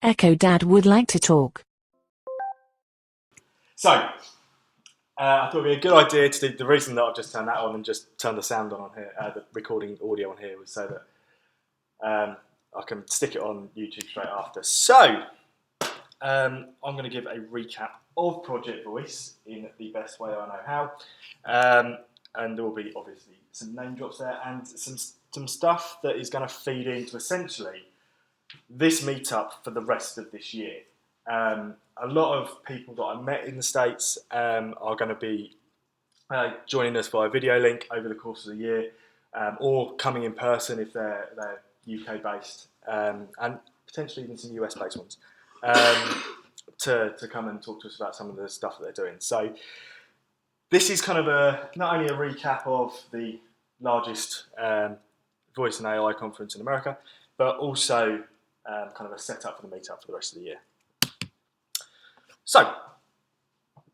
EchoDad would like to talk. So, I thought it would be a good idea to do, the reason that I've just turned that on and just turned the sound on here, the recording audio on here, was so that I can stick it on YouTube straight after. So, I'm going to give a recap of Project Voice in the best way I know how. And there will be obviously some name drops there and some stuff that is going to feed into essentially this meetup for the rest of this year. A lot of people that I met in the States are going to be joining us via video link over the course of the year, or coming in person if they're UK based, and potentially even some US based ones, to come and talk to us about some of the stuff that they're doing. So this is kind of not only a recap of the largest voice and AI conference in America, but also kind of a setup for the meetup for the rest of the year. So,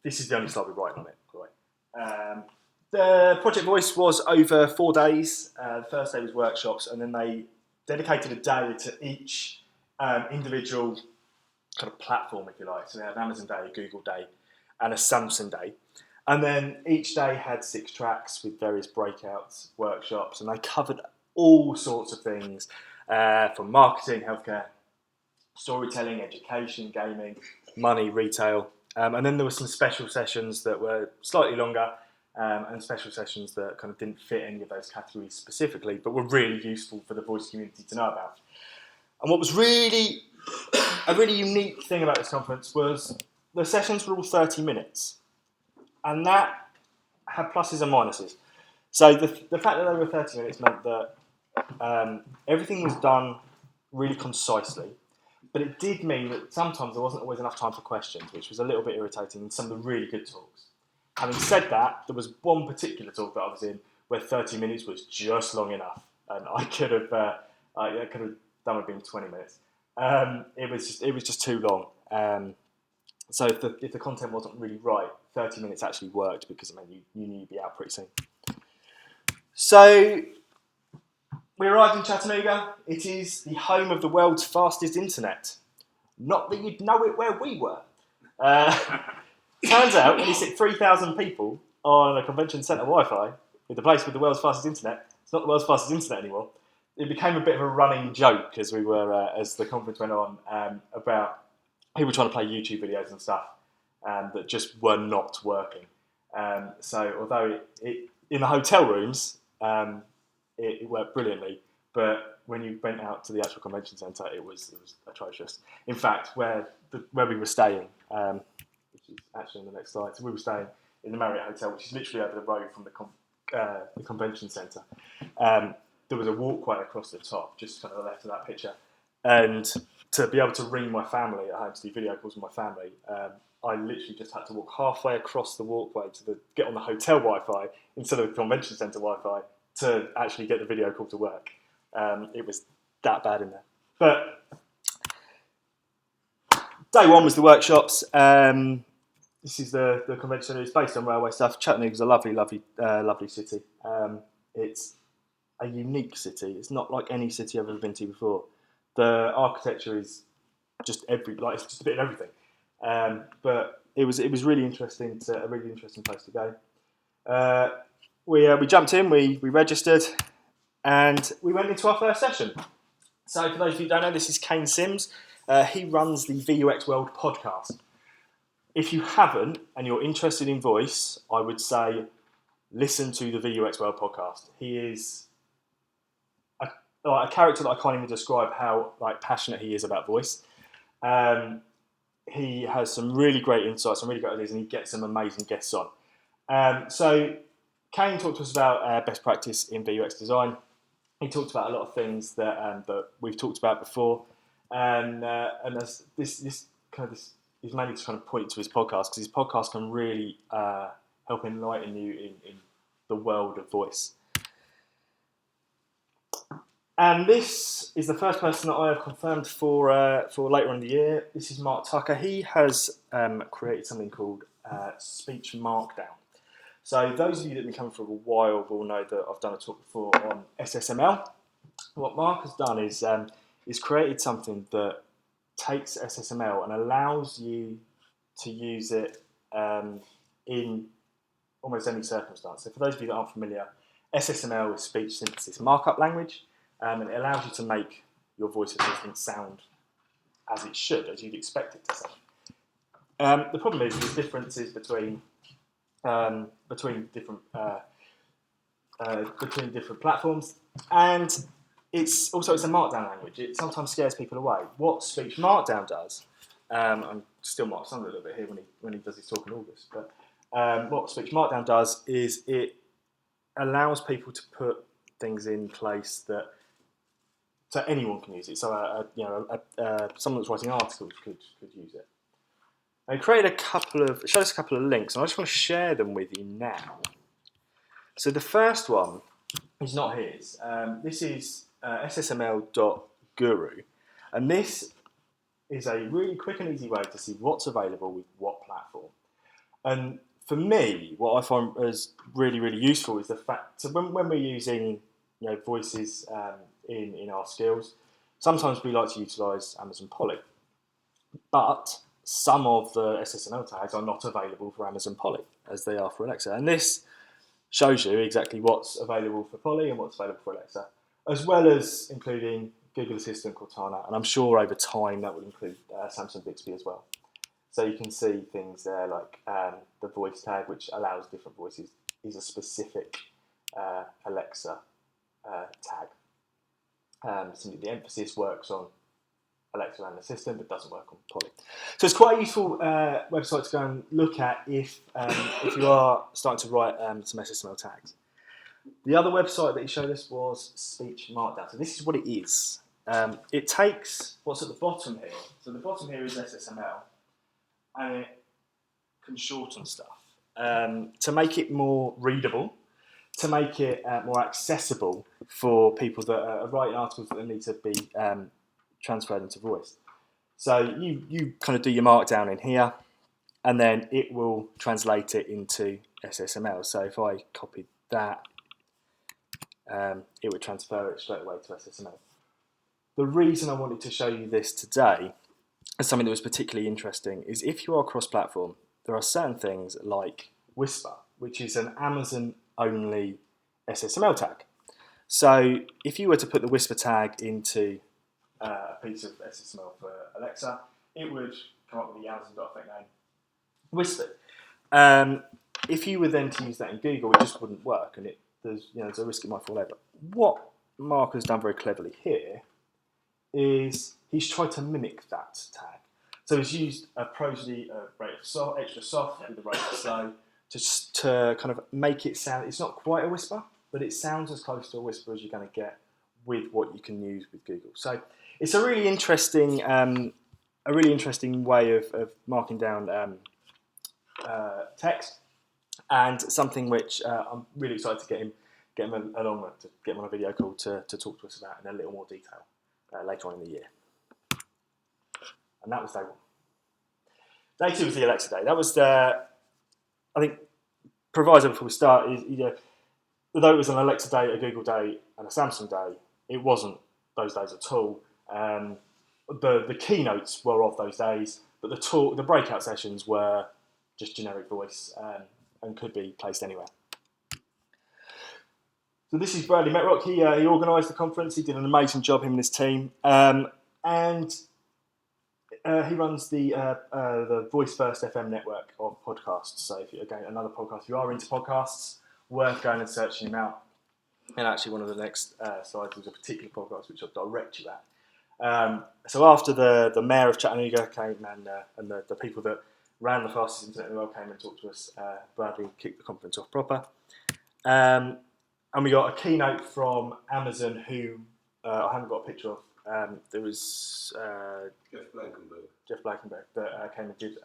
this is the only slide we're writing on it, by the way. The Project Voice was over 4 days. The first day was workshops, and then they dedicated a day to each individual kind of platform, if you like. So they had an Amazon day, a Google day, and a Samsung day. And then each day had 6 tracks with various breakouts, workshops, and they covered all sorts of things, from marketing, healthcare, storytelling, education, gaming, money, retail, and then there were some special sessions that were slightly longer, and special sessions that kind of didn't fit any of those categories specifically, but were really useful for the voice community to know about. And what was really a really unique thing about this conference was the sessions were all 30 minutes, and that had pluses and minuses. So the fact that they were 30 minutes meant that everything was done really concisely. But it did mean that sometimes there wasn't always enough time for questions, which was a little bit irritating in some of the really good talks. Having said that, there was one particular talk that I was in where 30 minutes was just long enough, and I could have done with being 20 minutes. It was just too long. So if the content wasn't really right, 30 minutes actually worked because it meant you knew you'd be out pretty soon. So we arrived in Chattanooga. It is the home of the world's fastest internet. Not that you'd know it where we were. Turns out when you sit 3,000 people on a convention centre Wi-Fi with the place with the world's fastest internet, it's not the world's fastest internet anymore. It became a bit of a running joke as as the conference went on, about people trying to play YouTube videos and stuff that just were not working. So although it in the hotel rooms, it worked brilliantly, but when you went out to the actual convention centre, it was atrocious. In fact, where we were staying, which is actually on the next slide, so we were staying in the Marriott Hotel, which is literally over the road from the convention centre. There was a walkway across the top, just kind of left of that picture, and to be able to ring my family at home to do video calls with my family, I literally just had to walk halfway across the walkway to get on the hotel Wi-Fi instead of the convention centre Wi-Fi to actually get the video call to work. It was that bad in there. But day one was the workshops. This is the convention centre. It's based on railway stuff. Chattanooga's a lovely, lovely city. It's a unique city. It's not like any city I've ever been to before. The architecture is just it's just a bit of everything. But it was really interesting. A really interesting place to go. We jumped in, we registered, and we went into our first session. So for those of you who don't know, this is Kane Sims. He runs the VUX World podcast. If you haven't, and you're interested in voice, I would say listen to the VUX World podcast. He is a character that I can't even describe how passionate he is about voice. He has some really great insights, some really great ideas, and he gets some amazing guests on. So Kane talked to us about best practice in VUX design. He talked about a lot of things that we've talked about before, and this is mainly to kind of point to his podcast, because his podcast can really help enlighten you in the world of voice. And this is the first person that I have confirmed for later on in the year. This is Mark Tucker. He has created something called Speech Markdown. So those of you that have been coming for a while will know that I've done a talk before on SSML. What Mark has done is is created something that takes SSML and allows you to use it in almost any circumstance. So for those of you that aren't familiar, SSML is speech synthesis markup language, and it allows you to make your voice assistant sound as it should, as you'd expect it to sound. The problem is there's differences between different platforms, and it's a Markdown language. It sometimes scares people away. What Speech Markdown does, I'm still Mark's son a little bit here when he does his talk in August, but what Speech Markdown does is it allows people to put things in place that so anyone can use it. So someone that's writing articles could use it. I created showed us a couple of links, and I just want to share them with you now. So the first one is not his. This is ssml.guru, and this is a really quick and easy way to see what's available with what platform. And for me, what I find is really, really useful is the fact, so when we're using voices in our skills, sometimes we like to utilise Amazon Polly, but some of the SSML tags are not available for Amazon Polly, as they are for Alexa. And this shows you exactly what's available for Polly and what's available for Alexa, as well as including Google Assistant, Cortana, and I'm sure over time that will include Samsung Bixby as well. So you can see things there like the voice tag, which allows different voices, is a specific Alexa tag. Simply the emphasis works on Alexa and Assistant, but doesn't work on Polly. So it's quite a useful website to go and look at if you are starting to write some SSML tags. The other website that he showed us was Speech Markdown. So this is what it is. It takes what's at the bottom here. So the bottom here is SSML, and it can shorten stuff to make it more readable, to make it more accessible for people that are writing articles that need to be transferred into voice. So you kind of do your markdown in here, and then it will translate it into SSML. So if I copied that, it would transfer it straight away to SSML. The reason I wanted to show you this today as something that was particularly interesting is if you are cross-platform, there are certain things like Whisper, which is an Amazon-only SSML tag. So if you were to put the Whisper tag into a piece of SSML for Alexa, it would come up with the Amazon.effect name Whisper. If you were then to use that in Google, it just wouldn't work, and there's a risk it might fall over. What Mark has done very cleverly here is he's tried to mimic that tag. So he's used a prosody rate of soft, extra soft with the rate of slow to kind of make it sound. It's not quite a whisper, but it sounds as close to a whisper as you're going to get with what you can use with Google. So it's a really interesting way of marking down text, and something which I'm really excited to get him along to get him on a video call to talk to us about in a little more detail later on in the year. And that was day one. Day two was the Alexa day. That was I think, proviso before we start is, although it was an Alexa day, a Google day, and a Samsung day, it wasn't those days at all. The keynotes were of those days, but the breakout sessions were just generic voice and could be placed anywhere. So this is Bradley Metrock. He organised the conference. He did an amazing job, him and his team. And he runs the Voice First FM network of podcasts. So if another podcast, if you are into podcasts, worth going and searching him out. And actually, one of the next slides was a particular podcast which I'll direct you at. So after the mayor of Chattanooga came and the people that ran the fastest internet in the world came and talked to us, Bradley kicked the conference off proper. And we got a keynote from Amazon, who I haven't got a picture of. There was Jeff Blankenberg that came and did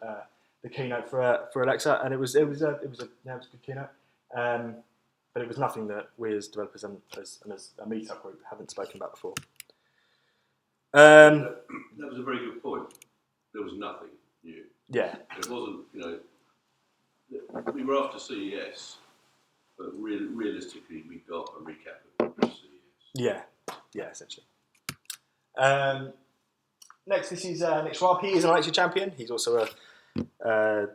the keynote for Alexa, and it was a good keynote. But it was nothing that we as developers and as a meetup group haven't spoken about before. That was a very good point. There was nothing new. Yeah. It wasn't, we were after CES, but realistically we got a recap of CES. Yeah, essentially. Next, this is Nick Schwab. He is an Alexa champion. He's also the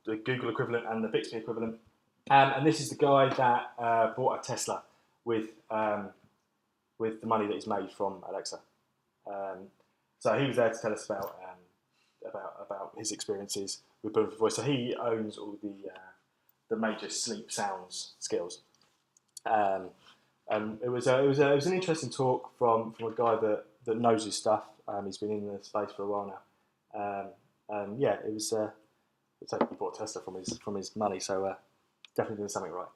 Google equivalent and the Bixby equivalent. And this is the guy that bought a Tesla with the money that he's made from Alexa. So he was there to tell us about his experiences with Boom for Voice. So he owns all the major sleep sounds skills. It was an interesting talk from a guy that knows his stuff. He's been in the space for a while now. It was. It's like he bought Tesla from his money, so definitely doing something right.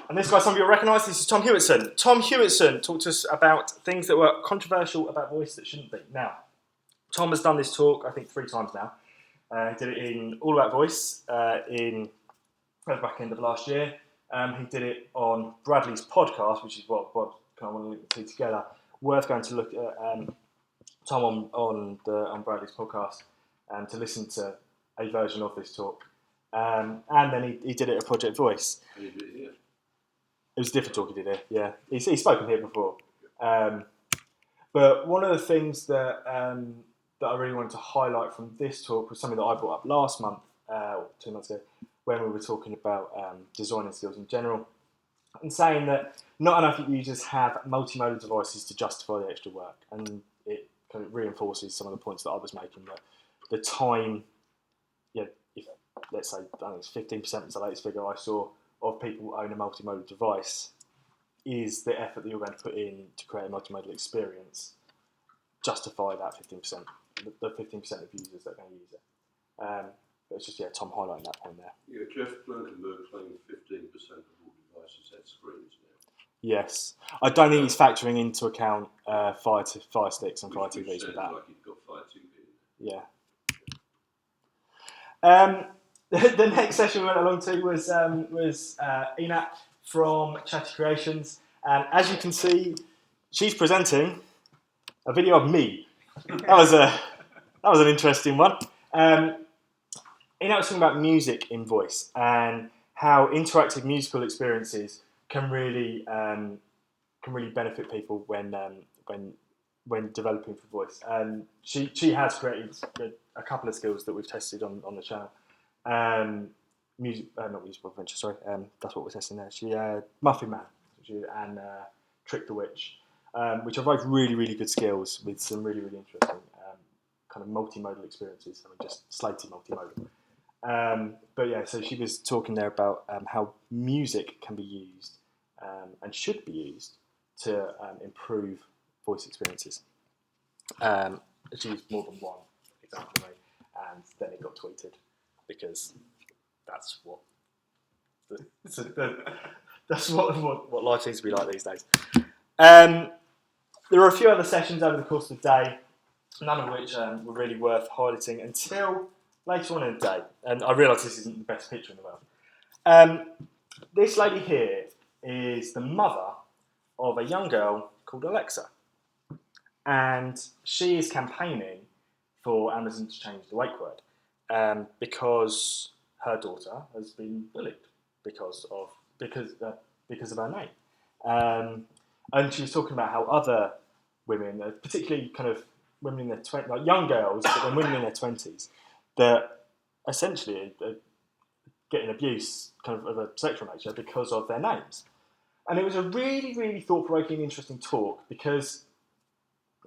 And this guy, some of you will recognise. This is Tom Hewitson. Tom Hewitson talked to us about things that were controversial about voice that shouldn't be. Now, Tom has done this talk, I think, 3 times now. He did it in All About Voice in the back end of last year. He did it on Bradley's podcast, which is what kind of want to link the two together. Worth going to look at Tom on Bradley's podcast to listen to a version of this talk. And then he did it at Project Voice. And he did it here. It was a different talk he did here, yeah. He's spoken here before. But one of the things that I really wanted to highlight from this talk was something that I brought up last month, or 2 months ago, when we were talking about designing skills in general, and saying that not enough users have multimodal devices to justify the extra work. And it kind of reinforces some of the points that I was making, that the time, if let's say, I think it's 15% is the latest figure I saw, of people who own a multimodal device, is the effort that you're going to put in to create a multimodal experience justify that 15%, the 15% of users that are going to use it. But it's just, Tom highlighting that point there. Yeah, Jeff Blankenberg claimed 15% of all devices had screens now. Yes. I don't think he's factoring into account Fire Sticks and Fire TVs with that. Like he's got Fire TV. Yeah. The next session we went along to was Enat from Chatty Creations, and as you can see, she's presenting a video of me. That was an interesting one. Enat was talking about music in voice and how interactive musical experiences can really benefit people when developing for voice. And she has created a couple of skills that we've tested on the channel. Not Musical Adventure, sorry. That's what we're testing there. She Muffin Man and Trick the Witch, which are both really, really good skills with some really, really interesting kind of multimodal experiences. I mean, just slaty multimodal. So she was talking there about how music can be used and should be used to improve voice experiences. She used more than one example, and then it got tweeted, because that's what that's what life seems to be like these days. There were a few other sessions over the course of the day, none of which were really worth highlighting until later on in the day. And I realise this isn't the best picture in the world. This lady here is the mother of a young girl called Alexa, and she is campaigning for Amazon to change the wake word. Because her daughter has been bullied because of her name, and she was talking about how other women, particularly kind of women in their 20s, like young girls, but then women in their 20s, that essentially are getting abuse kind of a sexual nature because of their names. And it was a really, really thought-provoking, interesting talk, because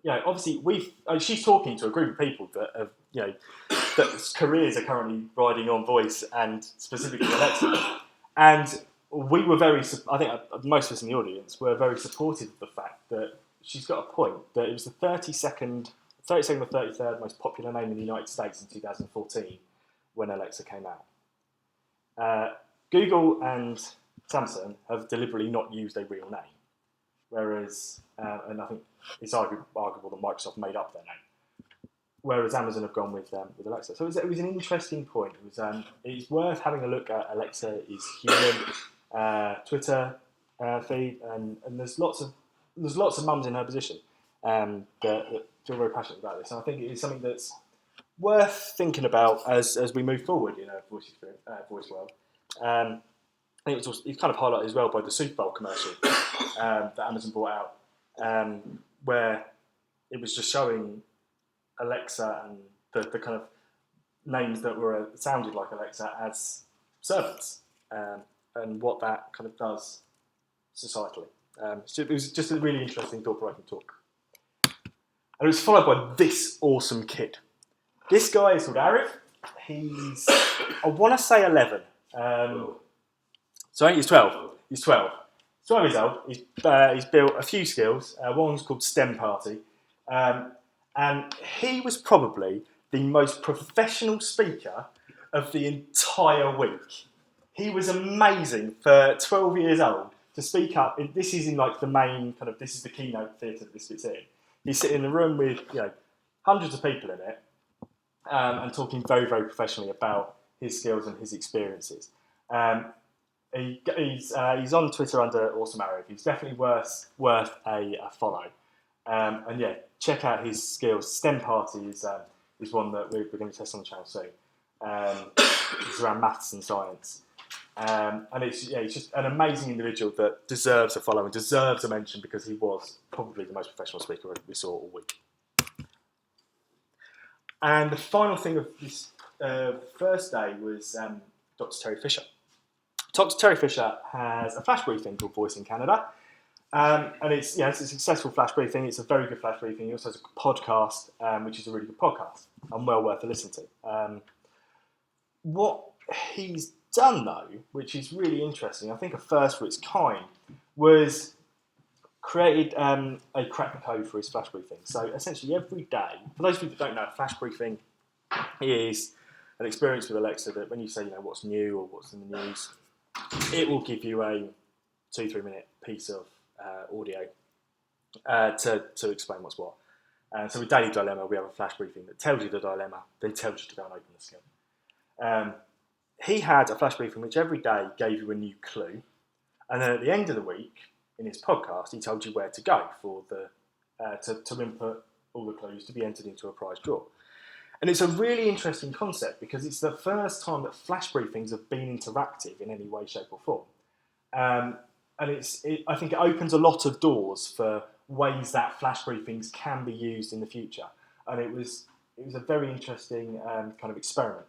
obviously she's talking to a group of people that have that careers are currently riding on voice and specifically Alexa. And we were I think most of us in the audience were very supportive of the fact that she's got a point, that it was the 32nd or 33rd most popular name in the United States in 2014 when Alexa came out. Google and Samsung have deliberately not used a real name, whereas, and I think it's arguable that Microsoft made up their name, whereas Amazon have gone with Alexa. So it was an interesting point. It's worth having a look at Alexa is Human Twitter feed, and there's lots of mums in her position that feel very passionate about this. And I think it is something that's worth thinking about as we move forward in a voice world. I think it's kind of highlighted as well by the Super Bowl commercial that Amazon brought out where it was just showing Alexa and the kind of names that sounded like Alexa as servants, and what that kind of does societally. So it was just a really interesting thought-provoking talk. And it was followed by this awesome kid. This guy is called Aariv. He's, I want to say 11. Sorry, he's 12. He's 12. He's 12 years old. He's built a few skills. One's called STEM Party. And he was probably the most professional speaker of the entire week. He was amazing for 12 years old to speak up. This is in like the main kind of, this is the keynote theatre that this fits in. He's sitting in a room with hundreds of people in it, and talking very, very professionally about his skills and his experiences. He's on Twitter under Awesome Aariv. He's definitely worth a follow. And yeah, check out his skills. STEM Party is one that we're going to test on the channel soon. It's around maths and science. And he's just an amazing individual that deserves a follow and deserves a mention because he was probably the most professional speaker we saw all week. And the final thing of this first day was Dr. Terry Fisher. Dr. Terry Fisher has a flash briefing called Voice in Canada. And it's a successful flash briefing. It's a very good flash briefing. He also has a podcast, which is a really good podcast and well worth a listen to. What he's done, though, which is really interesting, I think a first for its kind, was created a crack the code for his flash briefing. So essentially every day, for those of you that don't know, a flash briefing is an experience with Alexa that when you say, what's new or what's in the news, it will give you a 2-3 minute piece of audio to explain what's what. So with Daily Dilemma, we have a flash briefing that tells you the dilemma, then tells you to go and open the skill. He had a flash briefing which every day gave you a new clue, and then at the end of the week, in his podcast, he told you where to go for to input all the clues to be entered into a prize draw. And it's a really interesting concept because it's the first time that flash briefings have been interactive in any way, shape or form. And I think it opens a lot of doors for ways that flash briefings can be used in the future. And it was a very interesting kind of experiment.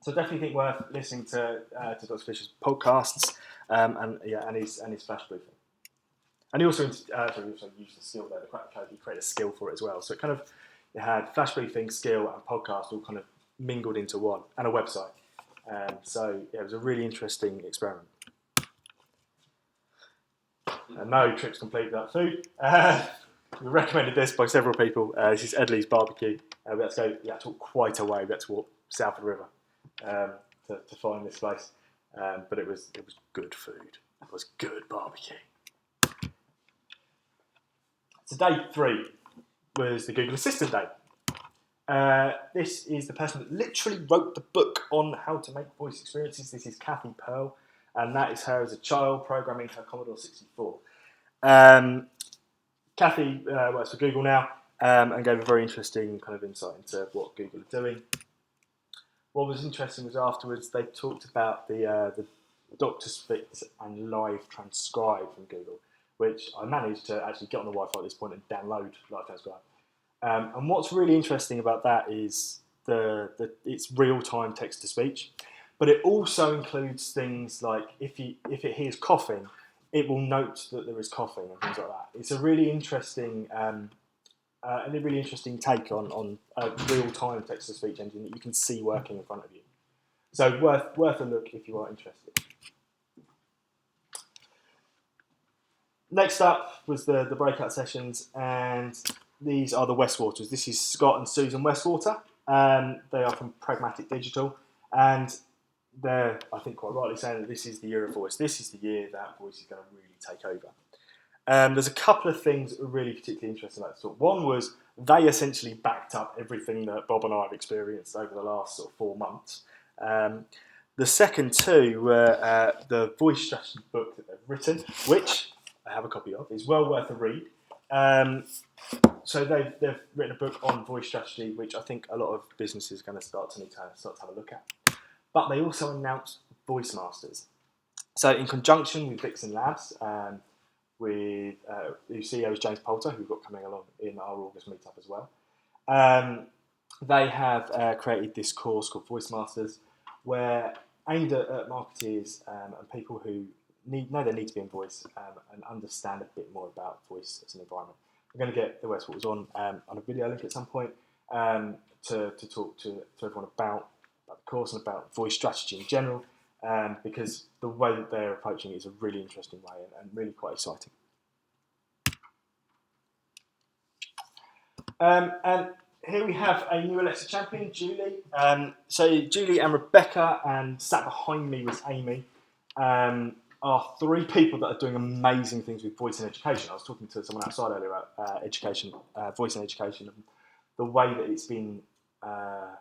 So definitely think worth listening to Dr. Fisher's podcasts and his flash briefing. And he also used the skill there, the crack code. He created a skill for it as well. So it kind of had flash briefing, skill, and podcast all kind of mingled into one, and a website. So yeah, it was a really interesting experiment. No trips complete without food. We recommended this by several people. This is Edley's Barbecue. We had to go talk quite a way. We had to walk south of the river to find this place. But it was good food. It was good barbecue. So day 3 was the Google Assistant Day. This is the person that literally wrote the book on how to make voice experiences. This is Kathy Pearl, and that is her as a child programming her Commodore 64. Kathy works for Google now and gave a very interesting kind of insight into what Google are doing. What was interesting was afterwards they talked about the Dr. Spit and Live Transcribe from Google, which I managed to actually get on the Wi-Fi at this point and download Live Transcribe. And what's really interesting about that is it's real-time text-to-speech, but it also includes things like if it hears coughing, it will note that there is coughing and things like that. It's a really interesting take on a real-time text-to-speech engine that you can see working in front of you. So worth a look if you are interested. Next up was the breakout sessions, and these are the Westwaters. This is Scott and Susan Westwater. They are from Pragmatic Digital, and they're, I think, quite rightly saying that this is the year of voice. This is the year that voice is going to really take over. There's a couple of things that are really particularly interesting about this talk. One was they essentially backed up everything that Bob and I have experienced over the last sort of 4 months. The second two were the voice strategy book that they've written, which I have a copy of. It's well worth a read. So they've written a book on voice strategy, which I think a lot of businesses are going to start to have a look at. But they also announced VoiceMasters. So in conjunction with VUX Labs, with whose CEO is James Poulter, who we've got coming along in our August meetup as well. They have created this course called Voice Masters, where aimed at marketeers and people who know they need to be in voice and understand a bit more about voice as an environment. We're going to get the West Waters on a video link at some point to talk to everyone about the course and about voice strategy in general, because the way that they're approaching it is a really interesting way and really quite exciting. And here we have a new Alexa champion, Julie. So Julie and Rebecca, and sat behind me was Amy, are three people that are doing amazing things with voice in education. I was talking to someone outside earlier about education, voice in education, and the way that it's been I'm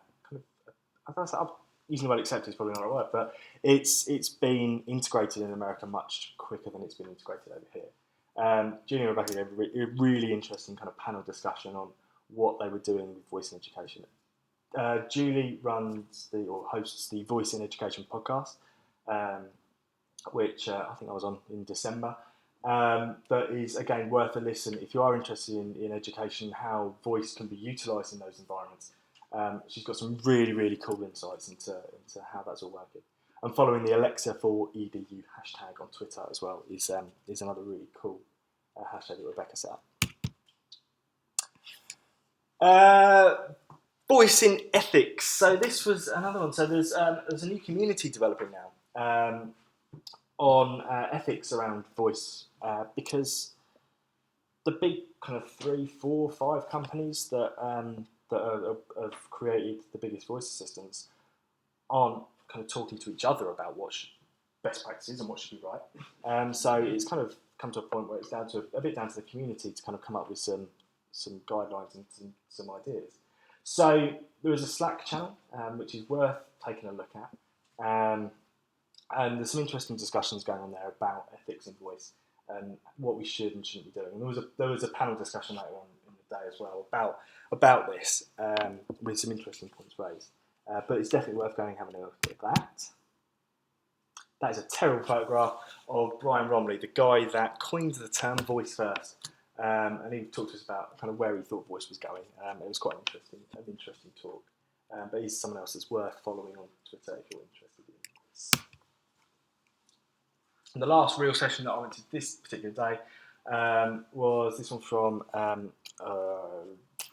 using the word accepted is probably not the right word, but it's been integrated in America much quicker than it's been integrated over here. Julie and Rebecca gave a really interesting kind of panel discussion on what they were doing with voice in education. Julie runs or hosts the Voice in Education podcast, which I think I was on in December, but is again worth a listen if you are interested in education, how voice can be utilised in those environments. She's got some really, really cool insights into how that's all working. And following the Alexa for EDU hashtag on Twitter as well is another really cool hashtag that Rebecca set up. Voice in ethics. So this was another one. So there's a new community developing now on ethics around voice because the big kind of 3, 4, 5 companies that have created the biggest voice assistants aren't kind of talking to each other about what best practices and what should be right. So it's kind of come to a point where it's a bit down to the community to kind of come up with some guidelines and some ideas. So there is a Slack channel which is worth taking a look at, and there's some interesting discussions going on there about ethics in voice and what we should and shouldn't be doing. And there was a panel discussion later on in the day as well about this with some interesting points raised. But it's definitely worth going and having a look at that. That is a terrible photograph of Brian Roemmele, the guy that coined the term voice first. And he talked to us about kind of where he thought voice was going. It was quite an interesting talk. But he's someone else that's worth following on Twitter if you're interested in this. And the last real session that I went to this particular day was this one from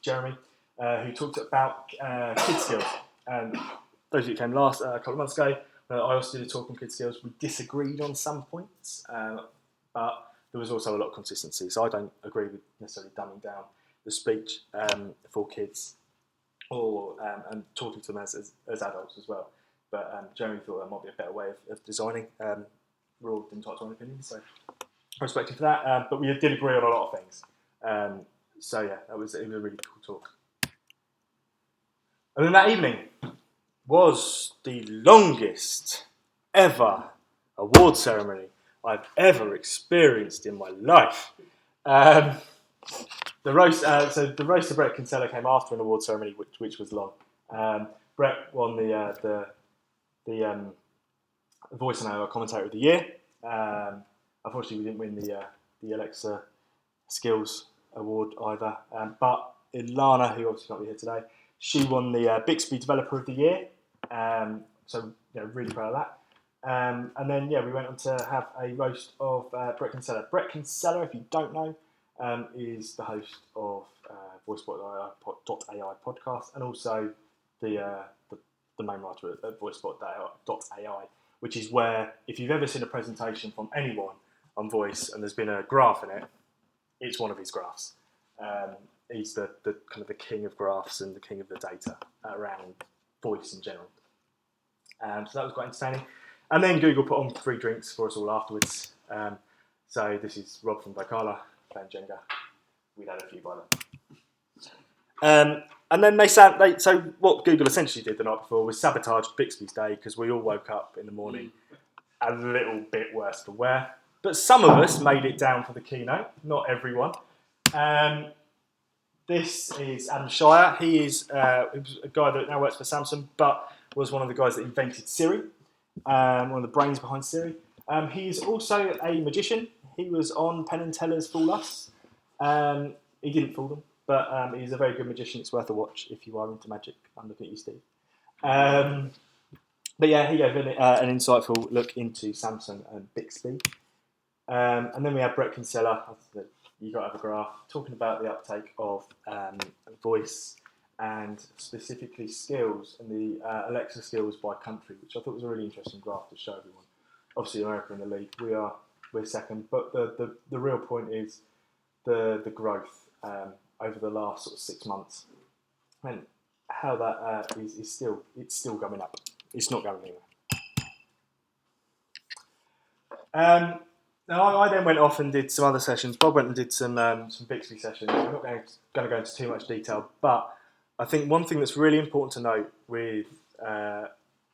Jeremy, who talked about kid skills. And those who came last a couple of months ago, I also did a talk on kid skills. We disagreed on some points, but there was also a lot of consistency. So I don't agree with necessarily dumbing down the speech for kids or and talking to them as adults as well. But Jeremy thought that might be a better way of designing. We're all entitled to our own opinions, so I respect him for that. But we did agree on a lot of things. So yeah, it was a really cool talk. And then that evening was the longest ever award ceremony I've ever experienced in my life. The roast of Brett Kinsella came after an award ceremony, which was long. Brett won the Voice and AI Commentator of the Year. Unfortunately, we didn't win the Alexa Skills Award either. But Ilana, who obviously can't be here today, she won the Bixby Developer of the Year. So really proud of that. And then we went on to have a roast of Brett Kinsella. Brett Kinsella, if you don't know, is the host of VoiceBot.AI podcast, and also the main writer at VoiceBot.AI, which is where, if you've ever seen a presentation from anyone on voice and there's been a graph in it, it's one of his graphs. He's the kind of the king of graphs and the king of the data around voice in general. So that was quite entertaining. And then Google put on free drinks for us all afterwards. So this is Rob from Vocala playing Jenga. We'd had a few by then. And then so what Google essentially did the night before was sabotage Bixby's day, because we all woke up in the morning a little bit worse for wear. But some of us made it down for the keynote, not everyone. This is Adam Shire. He was a guy that now works for Samsung, but was one of the guys that invented Siri, one of the brains behind Siri. He's also a magician. He was on Penn and Teller's Fool Us. He didn't fool them, but he's a very good magician. It's worth a watch if you are into magic. I'm looking at you, Steve. But yeah, he gave an insightful look into Samsung and Bixby. And then we had Brett Kinsella, you got to have a graph, talking about the uptake of voice and specifically skills and the Alexa skills by country, which I thought was a really interesting graph to show everyone. Obviously, America in the lead, we're second, but the real point is the growth over the last sort of 6 months, and how that is still going up. It's not going anywhere. Now I then went off and did some other sessions. Bob went and did some Bixby sessions. I'm not going to go into too much detail, but I think one thing that's really important to note with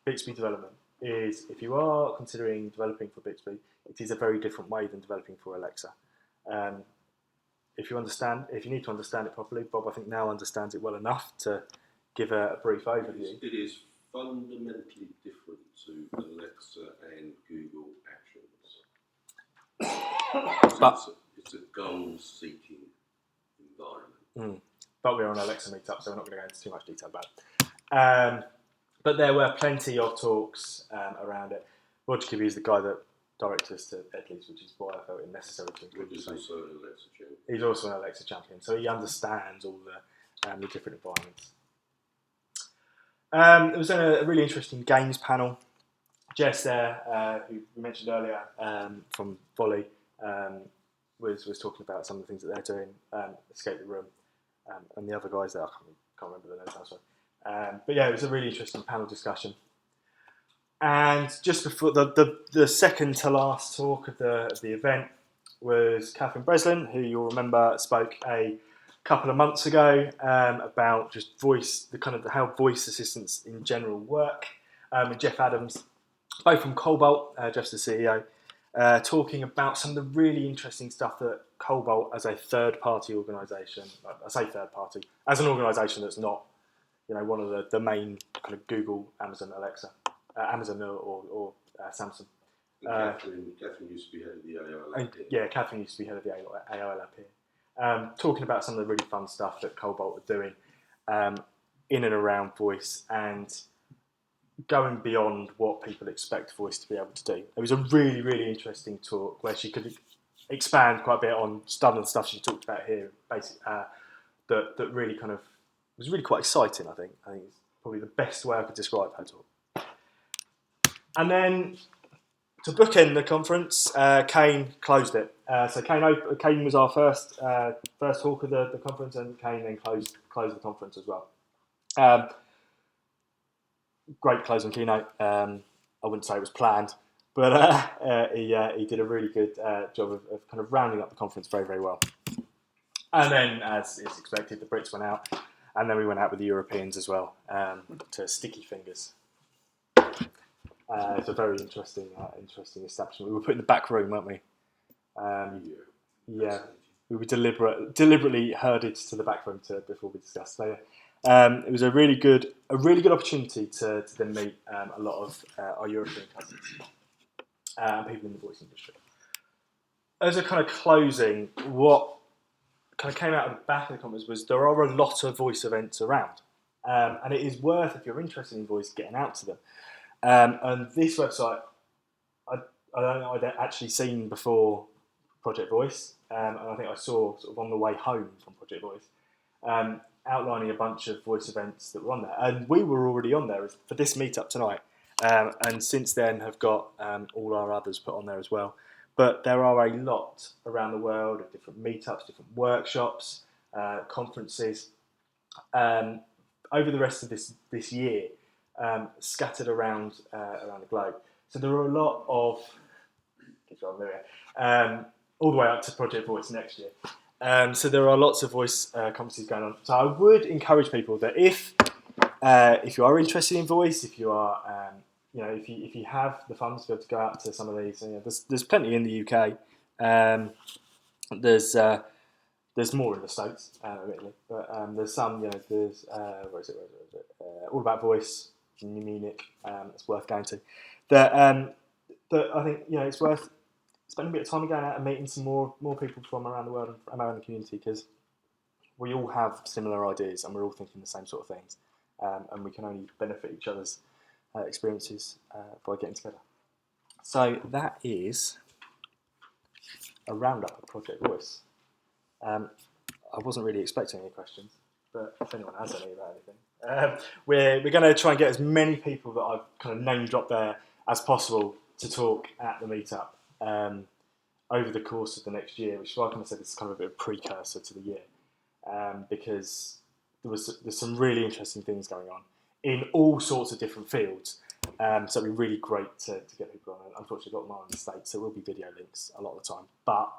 Bixby development is if you are considering developing for Bixby, it is a very different way than developing for Alexa. If you need to understand it properly, Bob I think now understands it well enough to give a brief overview. It is fundamentally different to Alexa and Google Actions. But it's a goal-seeking environment. But we're on Alexa Meetup, so we're not going to go into too much detail about it. But there were plenty of talks around it. Roger Kibbe is the guy that directed us to Edley's, which is why I felt it necessary to include him. He's also an Alexa champion. He's also an Alexa champion, so he understands all the different environments. There was a really interesting games panel. Jess there, who we mentioned earlier from Volley, was talking about some of the things that they're doing, Escape the Room, and the other guys there, I can't remember the names now, sorry. But yeah, it was a really interesting panel discussion. And just before the second to last talk of the event was Catherine Breslin, who you'll remember spoke a couple of months ago about just voice, how voice assistants in general work, and Jeff Adams, both from Cobalt, Jeff's the CEO, talking about some of the really interesting stuff that Cobalt, as a third-party organisation, I say third-party, as an organisation that's not, one of the main kind of Google, Amazon, Alexa, Amazon or Samsung. Catherine used to be head of the AI lab here. Yeah, Catherine used to be head of the AI lab here. Talking about some of the really fun stuff that Cobalt are doing in and around voice and going beyond what people expect voice to be able to do. It was a really, really interesting talk where she could expand quite a bit on some of the stuff she talked about here, basically, that really kind of was really quite exciting, I think. I think it's probably the best way I could describe her talk. And then to bookend the conference, Kane closed it. So Kane was our first talk of the conference, and Kane then closed the conference as well. Great closing keynote. I wouldn't say it was planned, but he did a really good job of kind of rounding up the conference very, very well. And then, as is expected, the Brits went out, and then we went out with the Europeans as well to Sticky Fingers. It's a very interesting establishment. We were put in the back room, weren't we? Yeah, we were deliberately herded to the back room before we discussed. So, it was a really good opportunity to then meet a lot of our European cousins and people in the voice industry. As a kind of closing, what kind of came out of the back of the conference was there are a lot of voice events around, and it is worth, if you're interested in voice, getting out to them. And this website, I don't know, I'd actually seen before Project Voice, and I think I saw sort of on the way home from Project Voice, outlining a bunch of voice events that were on there. And we were already on there for this meetup tonight, and since then have got all our others put on there as well. But there are a lot around the world of different meetups, different workshops, conferences, over the rest of this year, scattered around the globe. So there are a lot of, all the way up to Project Voice next year. So there are lots of voice conferences going on. So I would encourage people that if you are interested in voice, if you are, if you have the funds to be able to go out to some of these, there's plenty in the UK. There's more in the States, admittedly, but there's some. There's where is it? All About Voice in Munich. It's worth going to. That I think it's worth spending a bit of time going out and meeting some more people from around the world and around the community, because we all have similar ideas and we're all thinking the same sort of things, and we can only benefit each other's experiences by getting together. So that is a roundup of Project Voice. I wasn't really expecting any questions, but if anyone has any about anything, we're going to try and get as many people that I've kind of name dropped there as possible to talk at the meetup over the course of the next year, which, like I said, is kind of a bit of a precursor to the year, because there's some really interesting things going on in all sorts of different fields. So it'd be really great to get people on. Unfortunately, got them on the States, so there will be video links a lot of the time. But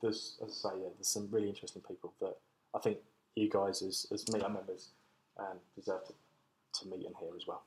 there's, as I say, there's some really interesting people that I think you guys, as meetup members, deserve to meet and hear as well.